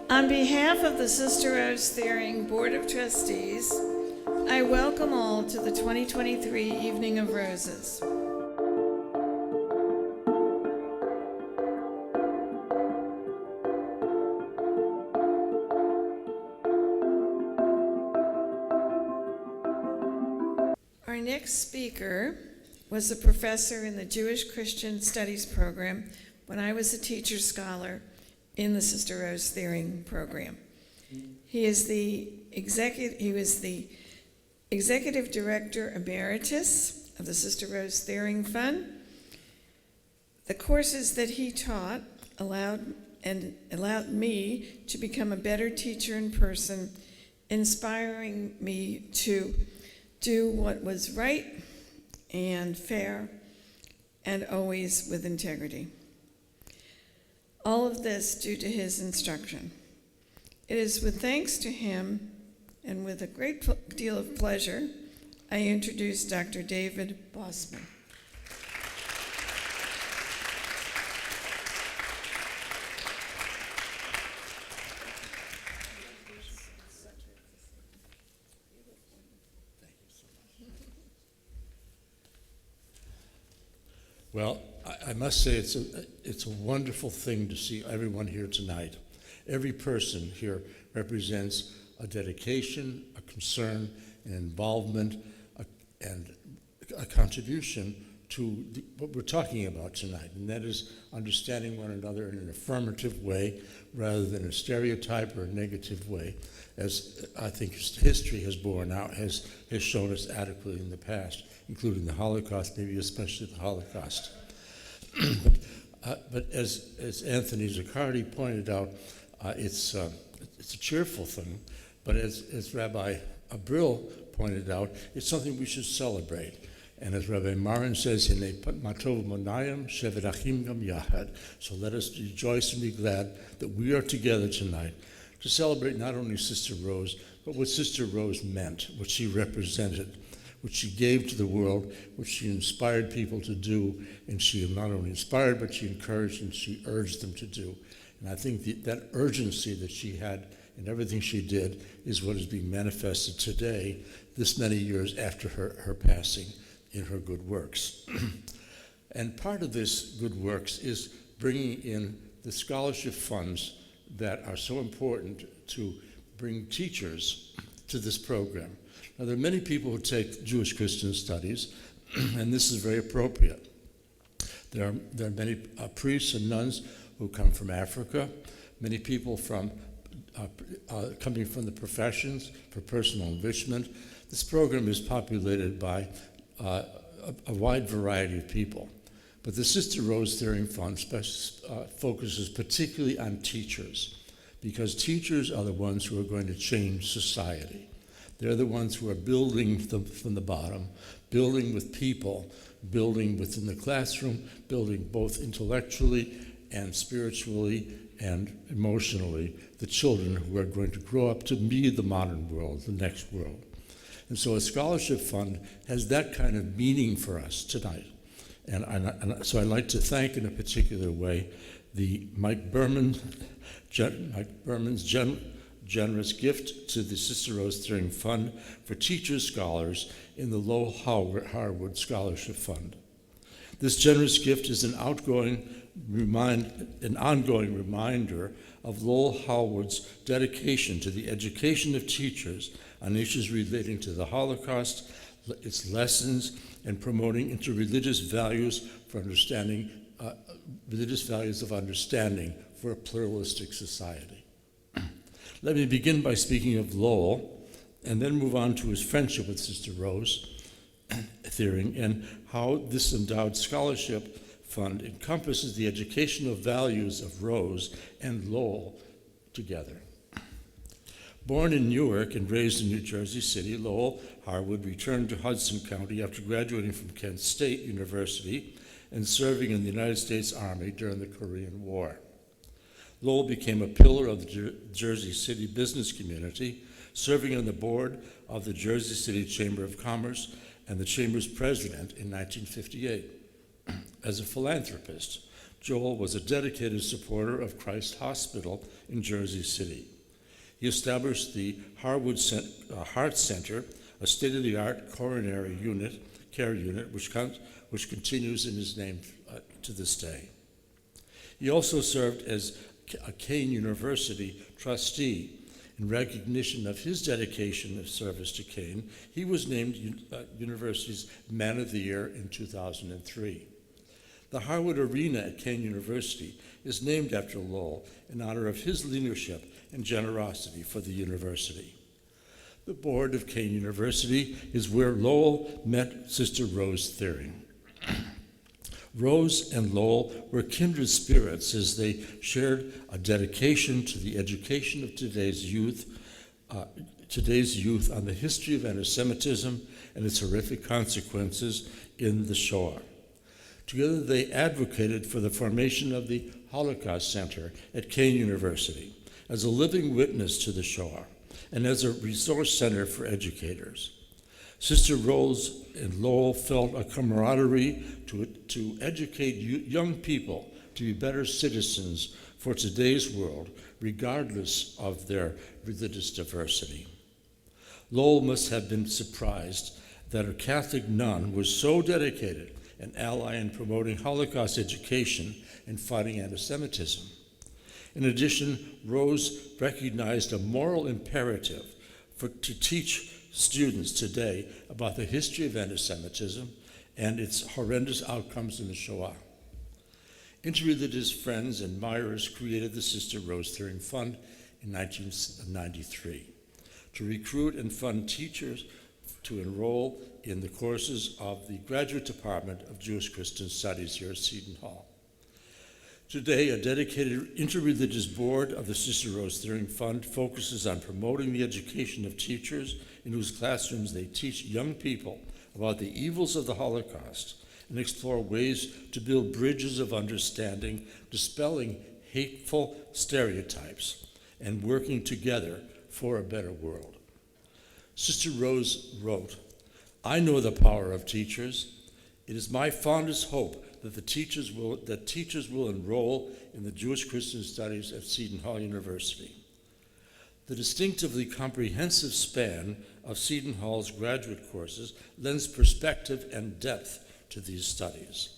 On behalf of the Sister Rose Thiering Board of Trustees, I welcome all to the 2023 Evening of Roses. Our next speaker was a professor in the Jewish Christian Studies program when I was a teacher scholar in the Sister Rose Thiering program. He was the Executive Director Emeritus of the Sister Rose Thiering Fund. The courses that he taught allowed me to become a better teacher in person, inspiring me to do what was right and fair and always with integrity. All of this due to his instruction. It is with thanks to him and with a great deal of pleasure I introduce Dr. David Bossman. Well, I must say it's a wonderful thing to see everyone here tonight. Every person here represents a dedication, a concern, an involvement, and a contribution to what we're talking about tonight, and that is understanding one another in an affirmative way rather than a stereotype or a negative way, as I think history has borne out, has shown us adequately in the past, including the Holocaust, maybe especially the Holocaust. But as Anthony Zaccardi pointed out, it's a cheerful thing, but as Rabbi Abril pointed out, it's something we should celebrate. And as Rabbi Marin says, Matov Monayim Shevet Achim Gam Yahad. So let us rejoice and be glad that we are together tonight to celebrate not only Sister Rose, but what Sister Rose meant, what she represented, what she gave to the world, what she inspired people to do, and she not only inspired, but she encouraged and she urged them to do. And I think that urgency that she had in everything she did is what is being manifested today, this many years after her passing, in her good works. And part of this good works is bringing in the scholarship funds that are so important to bring teachers to this program. Now, there are many people who take Jewish Christian studies, and this is very appropriate. There are many priests and nuns who come from Africa, many people from coming from the professions for personal enrichment. This program is populated by a wide variety of people. But the Sister Rose Thiering Fund focuses particularly on teachers, because teachers are the ones who are going to change society. They're the ones who are building from the bottom, building with people, building within the classroom, building both intellectually and spiritually and emotionally the children who are going to grow up to be the modern world, the next world. And so a scholarship fund has that kind of meaning for us tonight. And so I'd like to thank in a particular way the Mike Berman's generous gift to the Sister Rose Thiering Fund for teachers scholars in the Lowell Harwood Scholarship Fund. This generous gift is an ongoing reminder of Lowell Harwood's dedication to the education of teachers on issues relating to the Holocaust, its lessons, and promoting interreligious values for understanding, religious values of understanding for a pluralistic society. Let me begin by speaking of Lowell, and then move on to his friendship with Sister Rose Thiering, and how this endowed scholarship fund encompasses the educational values of Rose and Lowell together. Born in Newark and raised in New Jersey City, Lowell Harwood returned to Hudson County after graduating from Kent State University and serving in the United States Army during the Korean War. Lowell became a pillar of the Jersey City business community, serving on the board of the Jersey City Chamber of Commerce and the Chamber's president in 1958. As a philanthropist, Joel was a dedicated supporter of Christ Hospital in Jersey City. He established the Harwood Heart Center, a state-of-the-art coronary care unit, which continues in his name to this day. He also served as a Kane University trustee. In recognition of his dedication of service to Kane, he was named university's Man of the Year in 2003. The Harwood Arena at Kane University is named after Lowell in honor of his leadership and generosity for the university. The board of Kane University is where Lowell met Sister Rose Thiering. Rose and Lowell were kindred spirits as they shared a dedication to the education of today's youth on the history of anti-Semitism and its horrific consequences in the Shoah. Together they advocated for the formation of the Holocaust Center at Kane University as a living witness to the Shoah and as a resource center for educators. Sister Rose and Lowell felt a camaraderie to educate young people to be better citizens for today's world, regardless of their religious diversity. Lowell must have been surprised that a Catholic nun was so dedicated an ally in promoting Holocaust education and fighting anti-Semitism. In addition, Rose recognized a moral imperative to teach students today about the history of anti-Semitism and its horrendous outcomes in the Shoah. Interreligious friends and admirers created the Sister Rose Thiering Fund in 1993 to recruit and fund teachers to enroll in the courses of the Graduate Department of Jewish Christian Studies here at Seton Hall. Today, a dedicated interreligious board of the Sister Rose Thiering Fund focuses on promoting the education of teachers in whose classrooms they teach young people about the evils of the Holocaust and explore ways to build bridges of understanding, dispelling hateful stereotypes, and working together for a better world. Sister Rose wrote, "I know the power of teachers. It is my fondest hope that teachers will enroll in the Jewish Christian Studies at Seton Hall University. The distinctively comprehensive span of Seton Hall's graduate courses lends perspective and depth to these studies."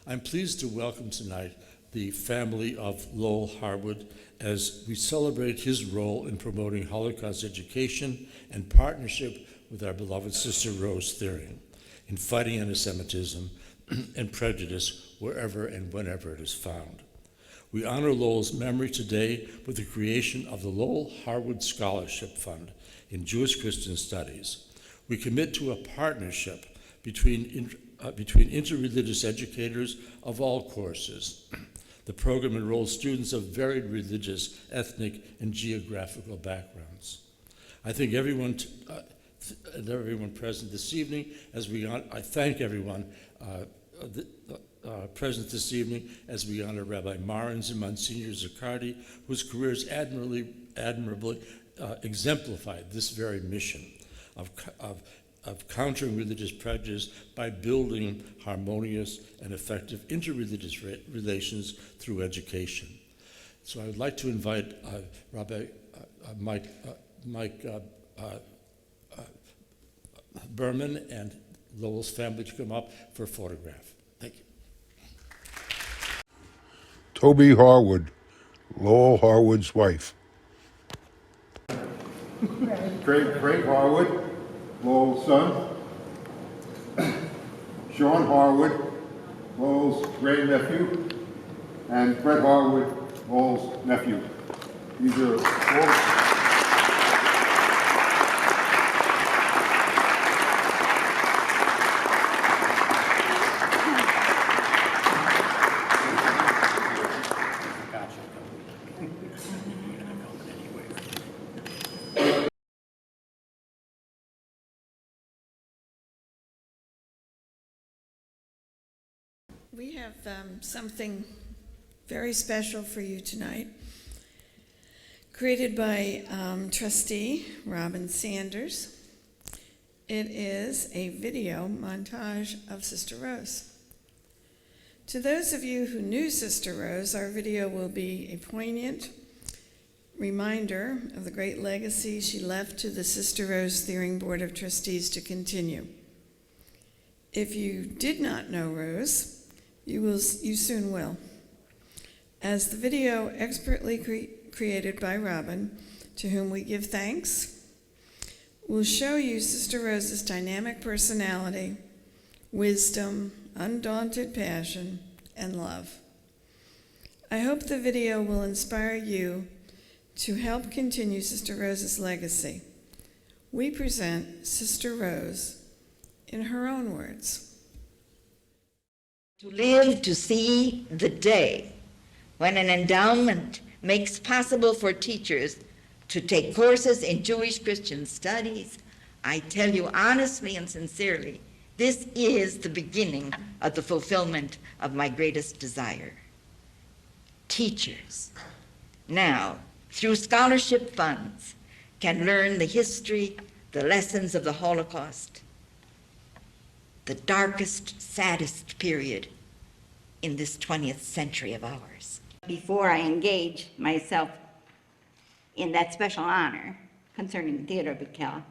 I'm pleased to welcome tonight the family of Lowell Harwood as we celebrate his role in promoting Holocaust education and partnership with our beloved Sister Rose Thiering in fighting anti-Semitism and prejudice wherever and whenever it is found. We honor Lowell's memory today with the creation of the Lowell Harwood Scholarship Fund in Jewish Christian Studies. We commit to a partnership between interreligious educators of all courses. The program enrolls students of varied religious, ethnic, and geographical backgrounds. I thank everyone present this evening I thank everyone present this evening as we honor Rabbi Marins and Monsignor Zaccardi, whose careers admirably exemplified this very mission of countering religious prejudice by building harmonious and effective interreligious relations through education. So I would like to invite Rabbi Mike Berman and Lowell's family to come up for a photograph. Thank you. Toby Harwood, Lowell Harwood's wife. Craig Harwood, Lowell's son. Sean Harwood, Lowell's great-nephew. And Fred Harwood, Lowell's nephew. These are all... We have something very special for you tonight, created by trustee Robin Sanders. It is a video montage of Sister Rose. To those of you who knew Sister Rose, our video will be a poignant reminder of the great legacy she left to the Sister Rose Thiering Board of Trustees to continue. If you did not know Rose, you soon will. As the video expertly created by Robin, to whom we give thanks, will show you Sister Rose's dynamic personality, wisdom, undaunted passion, and love. I hope the video will inspire you to help continue Sister Rose's legacy. We present Sister Rose in her own words. To live to see the day when an endowment makes possible for teachers to take courses in Jewish Christian studies, I tell you honestly and sincerely, this is the beginning of the fulfillment of my greatest desire. Teachers, now, through scholarship funds, can learn the history, the lessons of the Holocaust, the darkest, saddest period in this 20th century of ours. Before I engage myself in that special honor concerning the Theater of Bakel,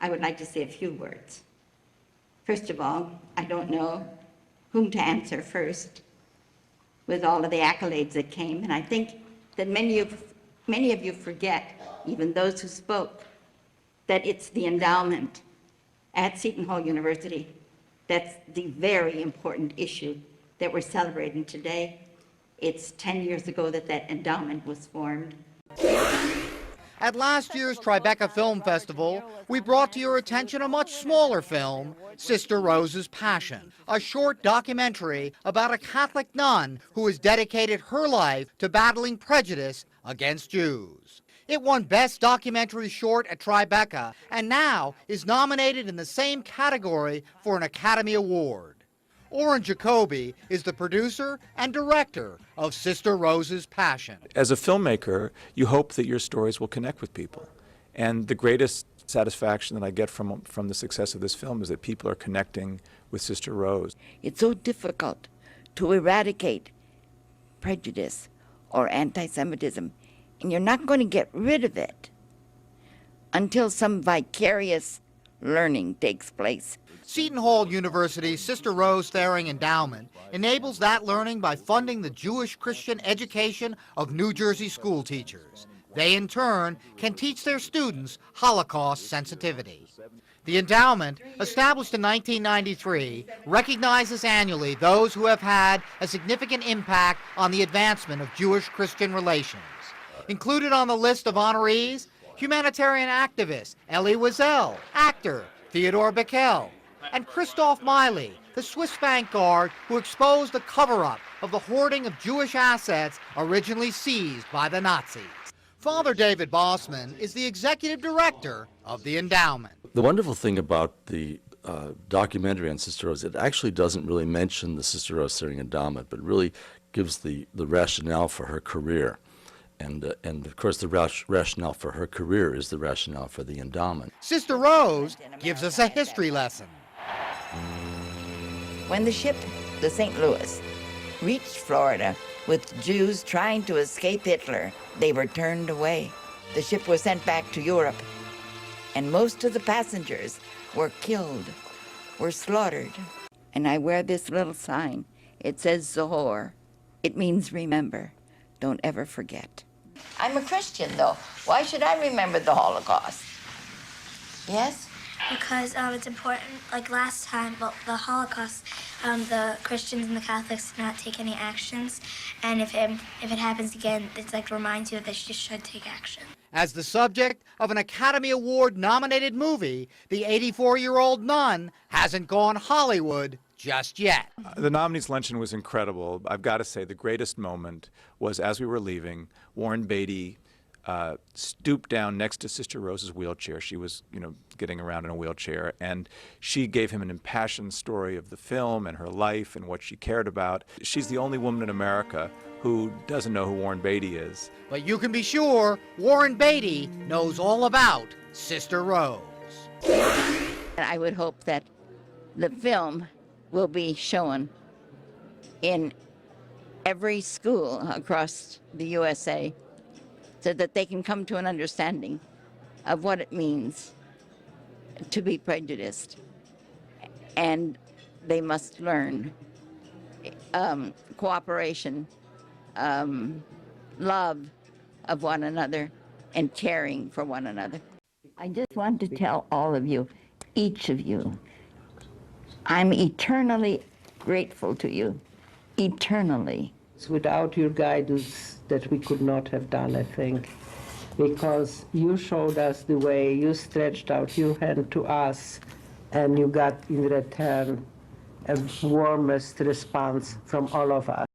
I would like to say a few words. First of all, I don't know whom to answer first with all of the accolades that came, and I think that many of you forget, even those who spoke, that it's the endowment at Seton Hall University that's the very important issue that we're celebrating today. It's 10 years ago that that endowment was formed. At last year's Tribeca Film Festival, we brought to your attention a much smaller film, Sister Rose's Passion, a short documentary about a Catholic nun who has dedicated her life to battling prejudice against Jews. It won Best Documentary Short at Tribeca and now is nominated in the same category for an Academy Award. Orrin Jacoby is the producer and director of Sister Rose's Passion. As a filmmaker, you hope that your stories will connect with people. And the greatest satisfaction that I get from the success of this film is that people are connecting with Sister Rose. It's so difficult to eradicate prejudice or anti-Semitism, and you're not going to get rid of it until some vicarious learning takes place. Seton Hall University's Sister Rose Thiering Endowment enables that learning by funding the Jewish Christian education of New Jersey school teachers. They, in turn, can teach their students Holocaust sensitivity. The endowment, established in 1993, recognizes annually those who have had a significant impact on the advancement of Jewish-Christian relations. Included on the list of honorees, humanitarian activist Elie Wiesel, actor Theodore Bakel, and Christoph Miley, the Swiss bank guard who exposed the cover-up of the hoarding of Jewish assets originally seized by the Nazis. Father David Bossman is the executive director of the endowment. The wonderful thing about the documentary on Sister Rose, it actually doesn't really mention the Sister Rose Thiering Endowment, but really gives the rationale for her career. And of course, the rationale for her career is the rationale for the endowment. Sister Rose gives us a history lesson. When the ship, the St. Louis, reached Florida with Jews trying to escape Hitler, they were turned away. The ship was sent back to Europe, and most of the passengers were killed, were slaughtered. And I wear this little sign. It says Zohor. It means remember. Don't ever forget. I'm a Christian, though. Why should I remember the Holocaust? Yes? Because it's important. Like last time, well, the Holocaust, the Christians and the Catholics did not take any actions, and if it happens again, it's like reminds you that they should take action. As the subject of an Academy Award-nominated movie, the 84-year-old nun hasn't gone Hollywood just yet. The nominees' luncheon was incredible. I've got to say, the greatest moment was as we were leaving, Warren Beatty stooped down next to Sister Rose's wheelchair. She was, getting around in a wheelchair, and she gave him an impassioned story of the film and her life and what she cared about. She's the only woman in America who doesn't know who Warren Beatty is. But you can be sure Warren Beatty knows all about Sister Rose. I would hope that the film will be shown in every school across the USA so that they can come to an understanding of what it means to be prejudiced. And they must learn cooperation, love of one another, and caring for one another. I just want to tell all of you, each of you, I'm eternally grateful to you, eternally. Without your guidance, that we could not have done, I think, because you showed us the way, you stretched out your hand to us, and you got in return a warmest response from all of us.